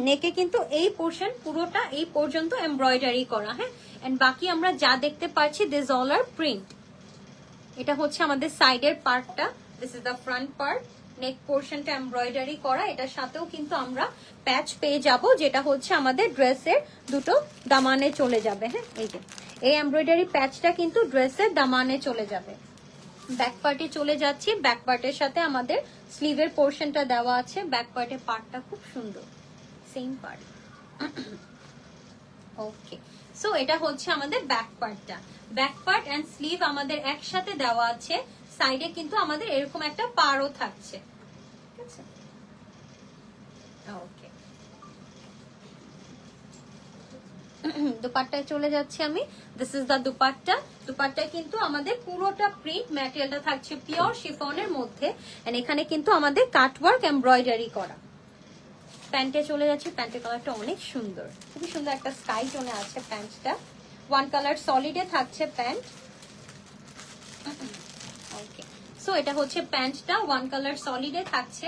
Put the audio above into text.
নেকে কিন্তু এই পোর্শন পুরোটা এই পর্যন্ত এমব্রয়ডারি করা, হ্যাঁ। এন্ড বাকি আমরা যা দেখতে পাচ্ছি দিস অল আর প্রিন্ট। এটা হচ্ছে আমাদের সাইডের পার্টটা, this is the front part. Neck পোর্শনটা এমব্রয়ডারি করা, এটার সাথেও কিন্তু আমরা প্যাচ পেয়ে যাব, যেটা হচ্ছে আমাদের ড্রেসের দুটো দামানে চলে যাবে, হ্যাঁ। এই যে এই এমব্রয়ডারি প্যাচটা কিন্তু ড্রেসের দামানে চলে যাবে। ব্যাক পার্টে চলে যাচ্ছি, ব্যাক পার্টের সাথে আমাদের স্লিভের পোর্শনটা দেওয়া আছে। ব্যাক পার্টের পার্টটা খুব সুন্দর, সেম পার্ট। ওকে, সো এটা হচ্ছে আমাদের ব্যাক পার্টটা। ব্যাক পার্ট এন্ড স্লিভ আমাদের একসাথে দেওয়া আছে। সাইডে কিন্তু আমাদের এরকম একটা পারও থাকছে, ঠিক আছে। ওকে, দুপাট্টায় চলে যাচ্ছি আমি। This is the dupatta. দুপাট্টায় কিন্তু আমাদের পুরোটা প্রিন্ট, ম্যাটেরিয়ালটা থাকছে পিওর শিফনের মধ্যে, এন্ড এখানে কিন্তু আমাদের কাটওয়ার্ক এমব্রয়ডারি করা। প্যান্টে চলে যাচ্ছি, প্যান্টের কালারটা অনেক সুন্দর, খুবই সুন্দর একটা স্কাই টোনে আছে প্যান্টটা। ওয়ান কালার সলিডে থাকছে প্যান্ট। ওকে, সো এটা হচ্ছে প্যান্টটা, ওয়ান কালার সলিডে থাকছে।